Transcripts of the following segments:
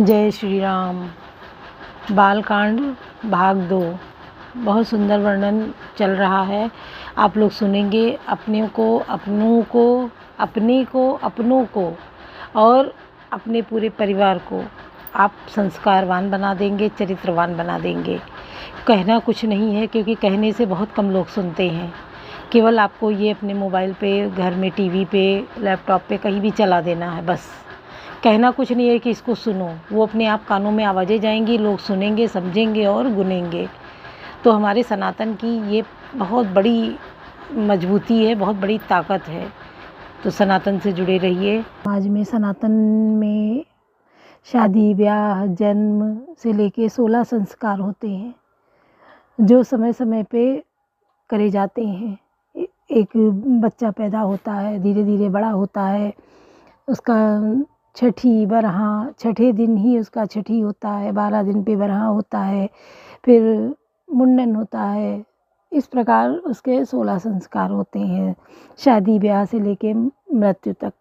जय श्री राम। बालकांड भाग 2 बहुत सुंदर वर्णन चल रहा है। आप लोग सुनेंगे। अपने को, अपनों को और अपने पूरे परिवार को आप संस्कारवान बना देंगे, चरित्रवान बना देंगे। कहना कुछ नहीं है, क्योंकि कहने से बहुत कम लोग सुनते हैं। केवल आपको ये अपने मोबाइल पे, घर में टीवी पे, लैपटॉप पे कहीं भी चला देना है। बस कहना कुछ नहीं है कि इसको सुनो। वो अपने आप कानों में आवाज़ें जाएंगी, लोग सुनेंगे, समझेंगे और गुनेंगे। तो हमारे सनातन की ये बहुत बड़ी मजबूती है, बहुत बड़ी ताकत है। तो सनातन से जुड़े रहिए। समाज में, सनातन में शादी, ब्याह, जन्म से लेके 16 संस्कार होते हैं, जो समय समय पे करे जाते हैं। एक बच्चा पैदा होता है, धीरे धीरे बड़ा होता है, उसका छठी बरहा, छठे दिन ही उसका छठी होता है, 12 दिन पे बरहा होता है, फिर मुंडन होता है। इस प्रकार उसके 16 संस्कार होते हैं, शादी ब्याह से लेके मृत्यु तक।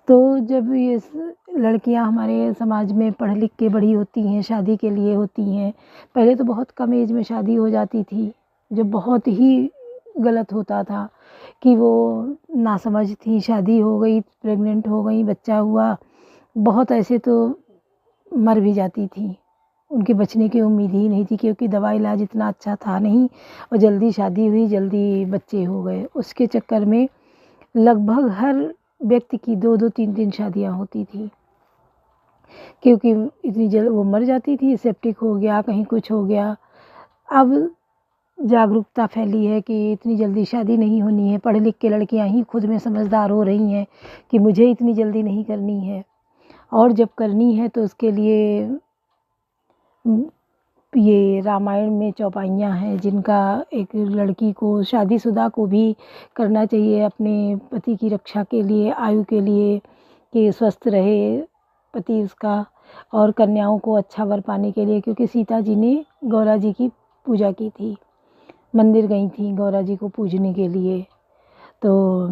तो जब ये लड़कियां हमारे समाज में पढ़ लिख के बड़ी होती हैं, शादी के लिए होती हैं। पहले तो बहुत कम एज में शादी हो जाती थी, जो बहुत ही गलत होता था कि वो नासमझ थी, शादी हो गई, प्रेग्नेंट हो गई, बच्चा हुआ। बहुत ऐसे तो मर भी जाती थी, उनके बचने की उम्मीद ही नहीं थी, क्योंकि दवा इलाज इतना अच्छा था नहीं, और जल्दी शादी हुई, जल्दी बच्चे हो गए। उसके चक्कर में लगभग हर व्यक्ति की 2-2, 3-3 शादियां होती थी, क्योंकि इतनी जल्द वो मर जाती थी, सेप्टिक हो गया, कहीं कुछ हो गया। अब जागरूकता फैली है कि इतनी जल्दी शादी नहीं होनी है। पढ़ लिख के लड़कियां ही खुद में समझदार हो रही हैं कि मुझे इतनी जल्दी नहीं करनी है, और जब करनी है तो उसके लिए ये रामायण में चौपाइयाँ हैं, जिनका एक लड़की को, शादीशुदा को भी करना चाहिए अपने पति की रक्षा के लिए, आयु के लिए, कि स्वस्थ रहे पति उसका, और कन्याओं को अच्छा वर पाने के लिए। क्योंकि सीता जी ने गौरा जी की पूजा की थी, मंदिर गई थी गौरा जी को पूजने के लिए। तो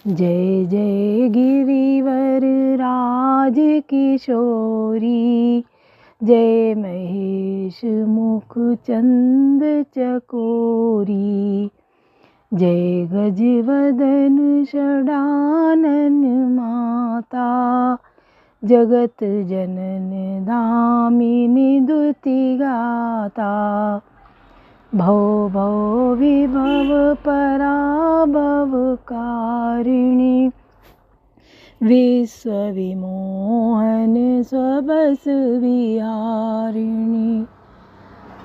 जय जय गिरिवर राज किशोरी, जय महेश मुख चंद चकोरी, जय गजवदन षडानन माता, जगत जनन दामिनी दुति गाता, भव भव विभव पराभव कारिणी, विश्व विमोहन स्वबस विहारिणी।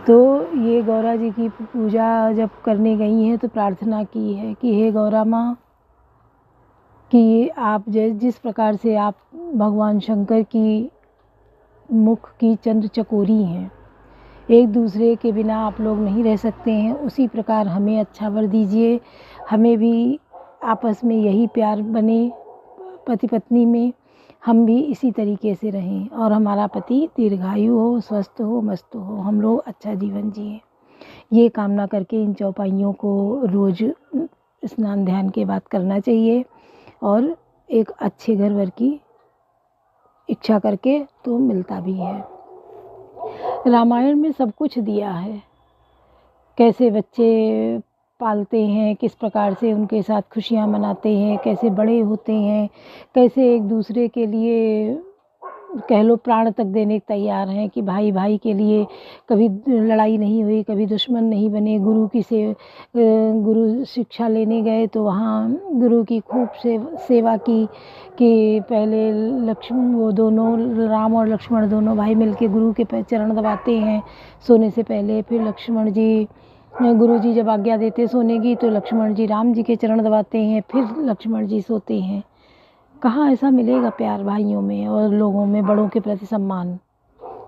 तो ये गौरा जी की पूजा जब करने गई हैं तो प्रार्थना की है कि हे गौरा माँ, कि आप जिस प्रकार से आप भगवान शंकर की मुख की चंद्र चकोरी हैं, एक दूसरे के बिना आप लोग नहीं रह सकते हैं, उसी प्रकार हमें अच्छा वर दीजिए। हमें भी आपस में यही प्यार बने, पति पत्नी में हम भी इसी तरीके से रहें, और हमारा पति दीर्घायु हो, स्वस्थ हो, मस्त हो, हम लोग अच्छा जीवन जिए। ये कामना करके इन चौपाइयों को रोज़ स्नान ध्यान के बाद करना चाहिए, और एक अच्छे घर वर की इच्छा करके तो मिलता भी है। रामायण में सब कुछ दिया है, कैसे बच्चे पालते हैं, किस प्रकार से उनके साथ खुशियां मनाते हैं, कैसे बड़े होते हैं, कैसे एक दूसरे के लिए कह लो प्राण तक देने तैयार हैं, कि भाई भाई के लिए कभी लड़ाई नहीं हुई, कभी दुश्मन नहीं बने। गुरु शिक्षा लेने गए तो वहाँ गुरु की खूब सेवा की, कि पहले वो दोनों, राम और लक्ष्मण दोनों भाई मिलके गुरु के चरण दबाते हैं सोने से पहले। फिर लक्ष्मण जी, गुरु जी जब आज्ञा देते सोने की, तो लक्ष्मण जी राम जी के चरण दबाते हैं, फिर लक्ष्मण जी सोते हैं। कहाँ ऐसा मिलेगा प्यार भाइयों में और लोगों में, बड़ों के प्रति सम्मान,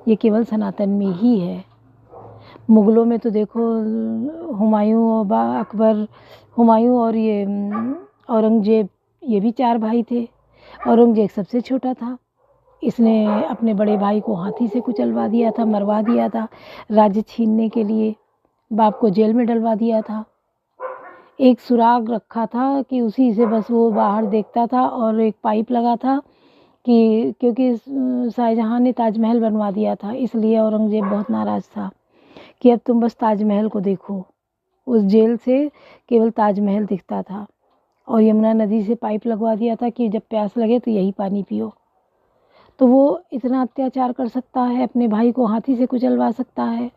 ये केवल सनातन में ही है। मुगलों में तो देखो, हुमायूं और अकबर, हुमायूं और ये औरंगजेब, ये भी 4 भाई थे। औरंगजेब सबसे छोटा था, इसने अपने बड़े भाई को हाथी से कुचलवा दिया था, मरवा दिया था, राज्य छीनने के लिए बाप को जेल में डलवा दिया था। एक सुराग रखा था कि उसी से बस वो बाहर देखता था, और एक पाइप लगा था कि क्योंकि शाहजहाँ ने ताजमहल बनवा दिया था, इसलिए औरंगज़ेब बहुत नाराज़ था कि अब तुम बस ताजमहल को देखो। उस जेल से केवल ताजमहल दिखता था और यमुना नदी से पाइप लगवा दिया था कि जब प्यास लगे तो यही पानी पियो। तो वो इतना अत्याचार कर सकता है, अपने भाई को हाथी से कुचलवा सकता है।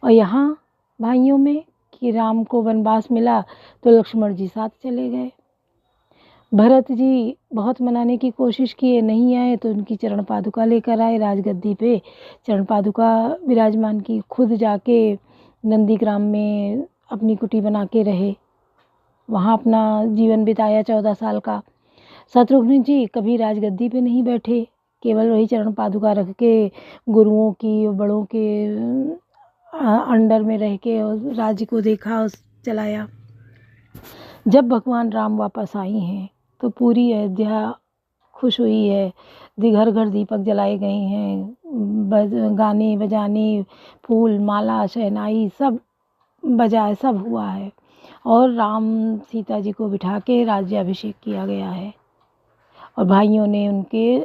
और यहाँ भाइयों में कि राम को वनवास मिला तो लक्ष्मण जी साथ चले गए। भरत जी बहुत मनाने की कोशिश किए, नहीं आए तो उनकी चरण पादुका लेकर आए, राजगद्दी पे चरण पादुका विराजमान की। खुद जाके नंदीग्राम में अपनी कुटी बना के रहे, वहाँ अपना जीवन बिताया 14 साल का। शत्रुघ्न जी कभी राजगद्दी पे नहीं बैठे, केवल वही चरण पादुका रख के गुरुओं की बड़ों के अंडर में रह के और राज्य को देखा और चलाया। जब भगवान राम वापस आई हैं तो पूरी अयोध्या खुश हुई है, घर घर दीपक जलाए गए हैं, गाने बजाने, फूल माला शहनाई सब बजाए, सब हुआ है और राम सीता जी को बिठा के राज्याभिषेक किया गया है और भाइयों ने उनके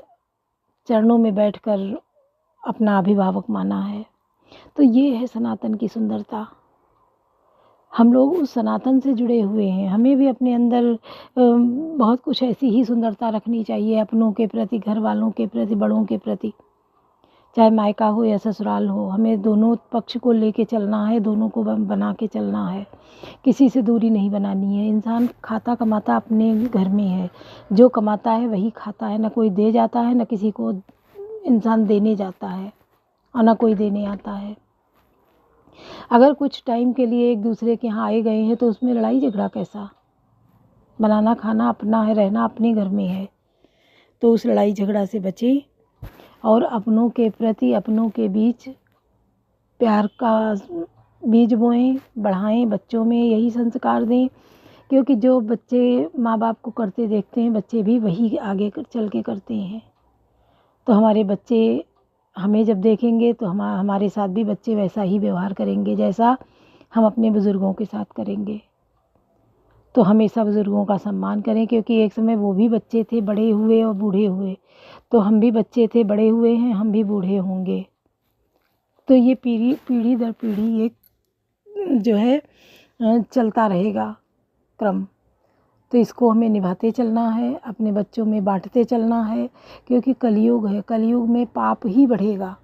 चरणों में बैठकर अपना अभिभावक माना है। तो ये है सनातन की सुंदरता। हम लोग उस सनातन से जुड़े हुए हैं, हमें भी अपने अंदर बहुत कुछ ऐसी ही सुंदरता रखनी चाहिए, अपनों के प्रति, घर वालों के प्रति, बड़ों के प्रति, चाहे मायका हो या ससुराल हो। हमें दोनों पक्ष को लेके चलना है, दोनों को बना के चलना है, किसी से दूरी नहीं बनानी है। इंसान खाता कमाता अपने घर में है, जो कमाता है वही खाता है, ना कोई दे जाता है, ना किसी को इंसान देने जाता है और ना कोई देने आता है। अगर कुछ टाइम के लिए एक दूसरे के यहाँ आए गए हैं तो उसमें लड़ाई झगड़ा कैसा? बनाना खाना अपना है, रहना अपने घर में है, तो उस लड़ाई झगड़ा से बचें और अपनों के प्रति, अपनों के बीच प्यार का बीज बोएं, बढ़ाएं, बच्चों में यही संस्कार दें, क्योंकि जो बच्चे माँ बाप को करते देखते हैं बच्चे भी वही आगे चल के करते हैं। तो हमारे बच्चे हमें जब देखेंगे तो हमारे साथ भी बच्चे वैसा ही व्यवहार करेंगे जैसा हम अपने बुज़ुर्गों के साथ करेंगे। तो हमेशा बुज़ुर्गों का सम्मान करें, क्योंकि एक समय वो भी बच्चे थे, बड़े हुए और बूढ़े हुए, तो हम भी बच्चे थे, बड़े हुए हैं, हम भी बूढ़े होंगे। तो ये पीढ़ी दर पीढ़ी एक जो है चलता रहेगा क्रम। तो इसको हमें निभाते चलना है, अपने बच्चों में बांटते चलना है, क्योंकि कलयुग है। कलयुग में पाप ही बढ़ेगा,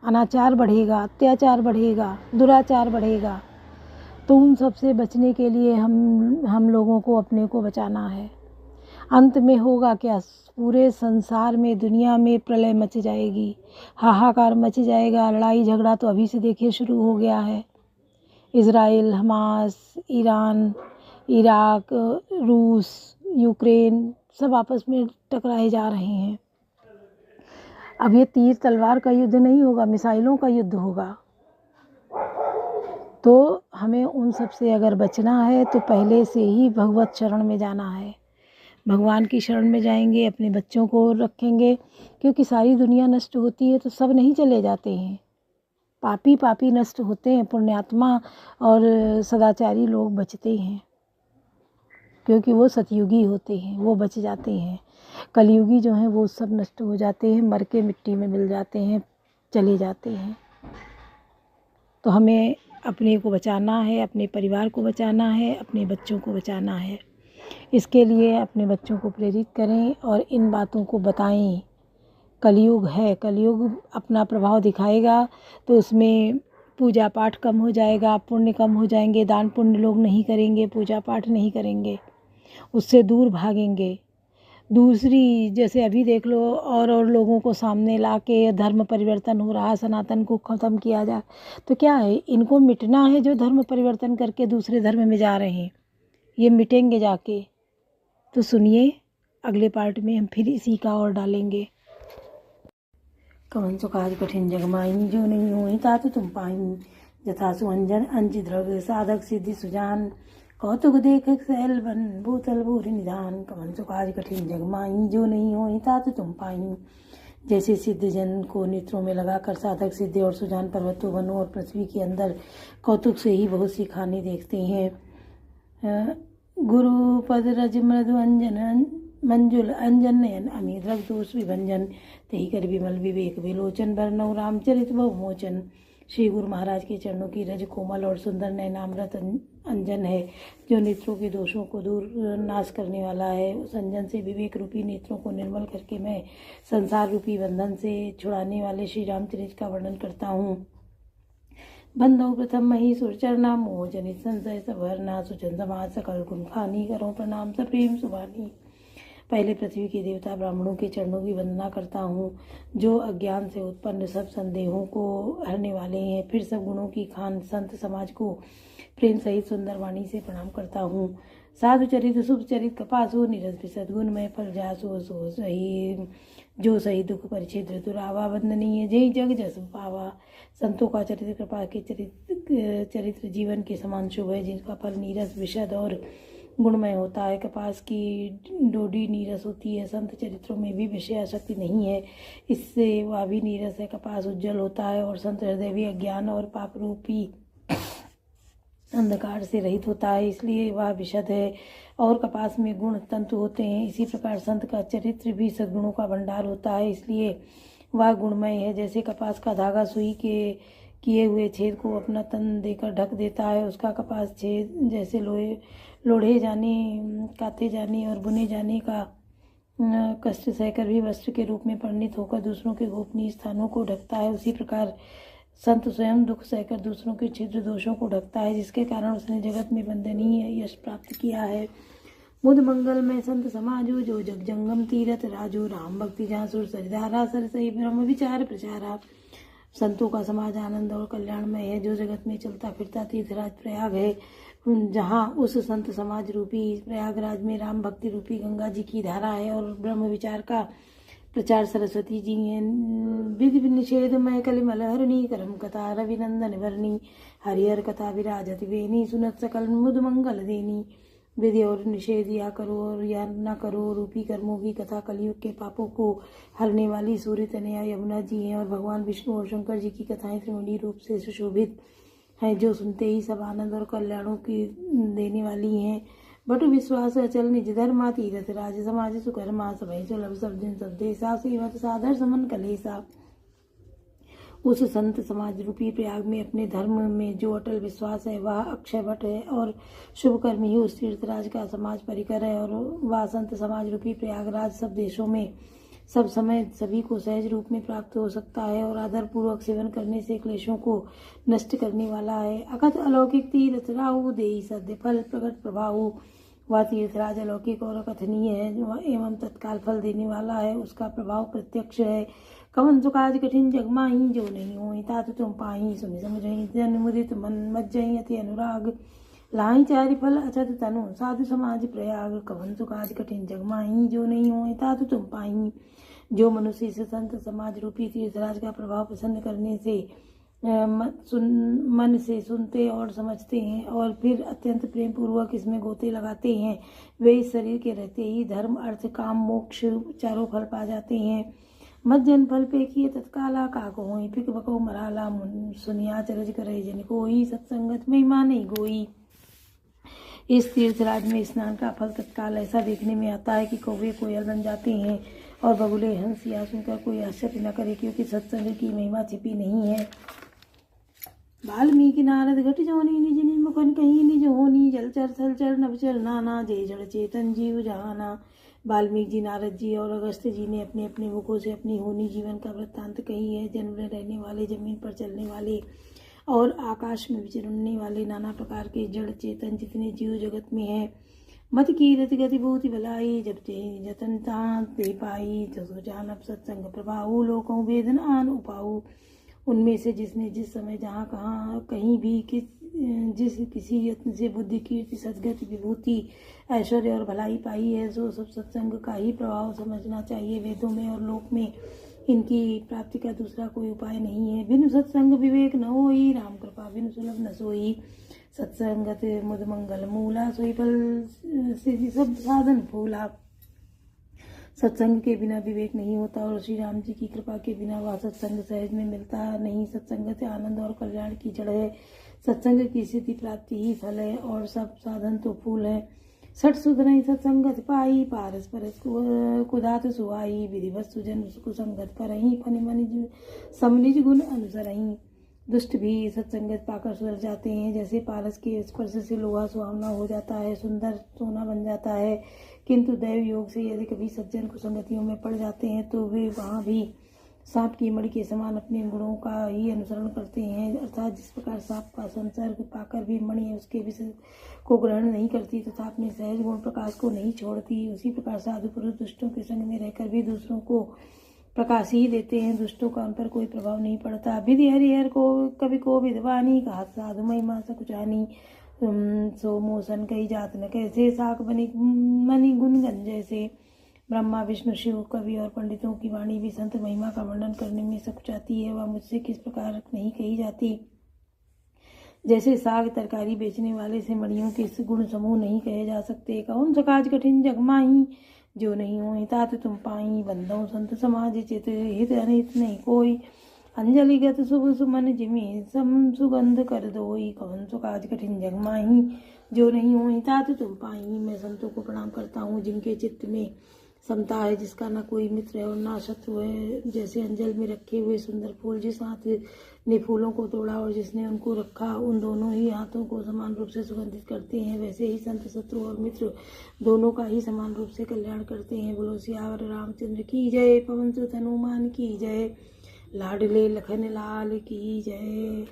अनाचार बढ़ेगा, अत्याचार बढ़ेगा, दुराचार बढ़ेगा। तो उन सब से बचने के लिए हम लोगों को अपने को बचाना है। अंत में होगा क्या? पूरे संसार में, दुनिया में प्रलय मच जाएगी, हाहाकार मच जाएगा। लड़ाई झगड़ा तो अभी से देखिए शुरू हो गया है। इज़राइल, हमास, ईरान, इराक, रूस, यूक्रेन सब आपस में टकराए जा रहे हैं। अब ये तीर तलवार का युद्ध नहीं होगा, मिसाइलों का युद्ध होगा। तो हमें उन सब से अगर बचना है तो पहले से ही भगवत शरण में जाना है। भगवान की शरण में जाएंगे, अपने बच्चों को रखेंगे, क्योंकि सारी दुनिया नष्ट होती है तो सब नहीं चले जाते हैं। पापी नष्ट होते हैं, पुण्यात्मा और सदाचारी लोग बचते हैं, क्योंकि वो सतयुगी होते हैं, वो बच जाते हैं। कलयुगी जो हैं वो सब नष्ट हो जाते हैं, मर के मिट्टी में मिल जाते हैं, चले जाते हैं। तो हमें अपने को बचाना है, अपने परिवार को बचाना है, अपने बच्चों को बचाना है। इसके लिए अपने बच्चों को प्रेरित करें और इन बातों को बताएं। कलयुग है, कलयुग अपना प्रभाव दिखाएगा, तो उसमें पूजा पाठ कम हो जाएगा, पुण्य कम हो जाएंगे, दान पुण्य लोग नहीं करेंगे, पूजा पाठ नहीं करेंगे, उससे दूर भागेंगे। दूसरी जैसे अभी देख लो, और लोगों को सामने ला के धर्म परिवर्तन हो रहा, सनातन को ख़त्म किया जाए, तो क्या है, इनको मिटना है जो धर्म परिवर्तन करके दूसरे धर्म में जा रहे हैं, ये मिटेंगे जाके। तो सुनिए, अगले पार्ट में हम फिर इसी का और डालेंगे। कवन सो काज कठिन जग माई, जो नहीं होई तात तुम पाई, जथा सुअंजन अंजि द्रव्य साधक सिद्धि सुजान, कौतुक देख सहल बन भूतल भूर निधान। कवन सो काज कठिन जग माई, जो नहीं होई तात तुम पाई। जैसे सिद्ध जन को नेत्रों में लगाकर साधक सिद्धि और सुजान पर्वतों, वनों और पृथ्वी के अंदर कौतुक से ही बहुत सी खाने देखते हैं। गुरु पद रज मृदु अंजन मंजुल अंजन नयन अमी द्रग दोष विभंजन तेहि कर विमल विवेक विलोचन बरनऊ रामचरित बहुमोचन। श्री गुरु महाराज के चरणों की रज कोमल और सुंदर नयनामृत अंजन है, जो नेत्रों के दोषों को दूर नाश करने वाला है। उस अंजन से विवेक रूपी नेत्रों को निर्मल करके मैं संसार रूपी बंधन से छुड़ाने वाले श्री रामचरित का वर्णन करता हूँ। बंधो प्रथम मही सुरचरना मोह जनित संशय सभरना सुचन समाज सकल गुण खानी करो प्रणाम सप्रेम सुभानी। पहले पृथ्वी के देवता ब्राह्मणों के चरणों की वंदना करता हूँ, जो अज्ञान से उत्पन्न सब संदेहों को हरने वाले हैं। फिर सब गुणों की खान संत समाज को प्रेम सहित सुंदर वाणी से प्रणाम करता हूँ। साधु चरित शुभ चरित कपासो निरस सद्गुण में फल जासो सो सही, जो सही दुख परिचित दुरावा वंदनीय जय जग जस पावा। संतों का चरित्र कृपा के चरित्र जीवन के समान शुभ है, जिनका फल नीरस विशद और गुणमय होता है। कपास की डोडी नीरस होती है, संत चरित्रों में भी विषय आसक्ति नहीं है, इससे वह भी नीरस है। कपास उज्जवल होता है और संत हृदय भी अज्ञान और पाप रूपी अंधकार से रहित होता है, इसलिए वह विशद है। और कपास में गुण तंतु होते हैं, इसी प्रकार संत का चरित्र भी सद्गुणों का भंडार होता है, इसलिए वह गुणमय है। जैसे कपास का धागा सुई के किए हुए छेद को अपना तन देकर ढक देता है, उसका कपास छेद जैसे लोढ़े जाने, काते जाने और बुने जाने का कष्ट सहकर भी वस्त्र के रूप में परिणित होकर दूसरों के गोपनीय स्थानों को ढकता है, उसी प्रकार संत स्वयं दुख सहकर दूसरों के छिद्र दोषों को ढकता है, जिसके कारण उसने जगत में वंदनीय यश प्राप्त किया है। मुद मंगल में संत समाजो, जो जग जंगम तीरथ राजो, राम भक्ति जहाँ सुर सरिधारा सरसई ब्रह्म विचार प्रचारा। संतों का समाज आनंद और कल्याणमय है, जो जगत में चलता फिरता तीर्थराज प्रयाग है, जहाँ उस संत समाज रूपी प्रयागराज में राम भक्ति रूपी गंगा जी की धारा है और ब्रह्म विचार का प्रचार सरस्वती जी हैं। विधि निषेध मय कलिमल हरणी, करम कथा रविनंदन भरणी, हरिहर कथा विराजति वेणी, सुनत सकल मुद मंगल देनी। विधि और निषेध या करो और या न करो रूपी कर्मों की कथा कलयुग के पापों को हरने वाली सूर्य तनया यमुना जी हैं, और भगवान विष्णु और शंकर जी की कथाएं त्रिवेणी रूप से सुशोभित हैं, जो सुनते ही सब आनंद और कल्याणों की देने वाली हैं। बटु विश्वास अचल निज धर्मा, तीरथ राज समाज सुकर्मा, सभय सुलभ सब दिन सब देसा, सेवत साधर समन कलेसा। उस संत समाज रूपी प्रयाग में अपने धर्म में जो अटल विश्वास है, वह अक्षय वट है, और शुभ कर्म ही उस तीर्थराज का समाज परिकर है। और वह संत समाज रूपी प्रयागराज सब देशों में सब समय सभी को सहज रूप में प्राप्त हो सकता है, और आदर पूर्वक सेवन करने से क्लेशों को नष्ट करने वाला है। अकथ अलौकिक तीर्थ राहु, देहि सद्य फल प्रकट प्रभाहु। वह तीर्थराज अलौकिक और अकथनीय है, एवं तत्काल फल देने वाला है, उसका प्रभाव प्रत्यक्ष है। कवन सुकाज कठिन जग माही, जो नहीं होई तात तुम पाही, सुनि समझई जन मुदित मन मज्जई अति अनुराग। लाही चारि फल अछत तनु, साधु समाज प्रयाग। कवन सुकाज कठिन जग माही, जो नहीं होई तात तुम पाही। जो मनुष्य इस संत समाज रूपी तीर्थराज का प्रभाव प्रसन्न करने से मन से सुनते और समझते हैं, और फिर अत्यंत प्रेम पूर्वक इसमें गोते लगाते हैं, वे इस शरीर के रहते ही धर्म अर्थ काम मोक्ष चारों फल पा जाते हैं। मज्जन फल पे किए तत्काला, काको होई पिक बको मराला। सुनिया चरज करे जन कोई, सत्संगत महिमा नहीं गोई। इस तीर्थराज में स्नान का फल तत्काल ऐसा देखने में आता है कि कौवे कोयल बन जाते हैं, और बगुले हंस। या सुनकर कोई आश्चर्य न करे, क्योंकि सत्संग की महिमा छिपी नहीं है। वाल्मीकि नारद घट जोनी, निज निज मुखन कहीं निज होनी। जलचर थलचर नभचर नाना, जय जड़ चेतन जीव जहाना। वाल्मीकि जी, नारद जी और अगस्त्य जी ने अपने अपने मुखों से अपनी होनी जीवन का वृत्तांत कही है। जन्म में रहने वाले, जमीन पर चलने वाले और आकाश में विचरने वाले नाना प्रकार के जड़ चेतन जितने जीव जगत में है। मत की रति गति भूति भलाई, जब जतन ते पाई। जसो जानब सत्संग प्रभाऊ, लोकों वेदन आन उपाऊ। उनमें से जिसने जिस समय जहाँ कहाँ कहीं भी जिस किसी यत्न से बुद्धि कीर्ति सद्गति विभूति ऐश्वर्य और भलाई पाई है, सो सब सत्संग का ही प्रभाव समझना चाहिए। वेदों में और लोक में इनकी प्राप्ति का दूसरा कोई उपाय नहीं है। बिनु सत्संग विवेक न होई, राम कृपा बिनु सुलभ न सोई। सत्संगत मुद मंगल मूला, सोई फल सिद्धि सब साधन फूला। सत्संग के बिना विवेक नहीं होता, और श्री राम जी की कृपा के बिना वह सत्संग सहज में मिलता नहीं। सत्संगत आनंद और कल्याण की जड़ है। सत्संग की सिद्धि प्राप्ति ही फल है, और सब साधन तो फूल है। सठ सुधरई सत्संगत पाई, पारस परस कुदात सुहाई, विधिवत सुजन कुसंगत परही, फनि मनि समनिज गुण अनुसरही। दुष्ट भी सत्संगत पाकर सुधर जाते हैं, जैसे पारस के स्पर्श से लोहा सुहावना हो जाता है, सुंदर सोना बन जाता है। किंतु दैव योग से यदि कभी सज्जन कुसंगतियों में पड़ जाते हैं तो वे वहाँ भी सांप की मणि के समान अपने गुणों का ही अनुसरण करते हैं। अर्थात जिस प्रकार सांप का संसर्ग पाकर भी मणि उसके विषय को ग्रहण नहीं करती तथा अपने सहज गुण प्रकाश को नहीं छोड़ती, उसी प्रकार साधु पुरुष दुष्टों के संग में रहकर भी दूसरों को प्रकाश ही देते हैं, दुष्टों का उन पर कोई प्रभाव नहीं पड़ता। विधि हरिहर को कवि को विधवानी, कहा साधु महिमा सकुचानी, सो मोसन कही जात न कैसे, साक बनी मनि गुण गंज जैसे। ब्रह्मा विष्णु शिव कवि और पंडितों की वाणी भी संत महिमा का वर्णन करने में सकुचाती है, वह मुझसे किस प्रकार नहीं कही जाती। जैसे साग तरकारी बेचने वाले से मणियों के गुण समूह नहीं कहे जा सकते। कौन सा काज कठिन जग माही, जो नहीं हो तात तुम पाई, बंदो संत समाज चित हित अनित नहीं कोई, अंजलिगत शुभ सुमन जिमे सम सुगंध कर दोई। कौन सो काज कठिन जग माही, जो नहीं हो तात तुम पाई। मैं संतों को प्रणाम करता हूँ जिनके चित्त में समता है, जिसका न कोई मित्र है और ना शत्रु है। जैसे अंजल में रखे हुए सुंदर फूल, जिस हाथ ने फूलों को तोड़ा और जिसने उनको रखा, उन दोनों ही हाथों को समान रूप से सुगंधित करते हैं, वैसे ही संत शत्रु और मित्र दोनों का ही समान रूप से कल्याण करते हैं। बोलो सियावर रामचंद्र की जय, पवन सुत हनुमान की जय, लाडले लखन लाल की जय।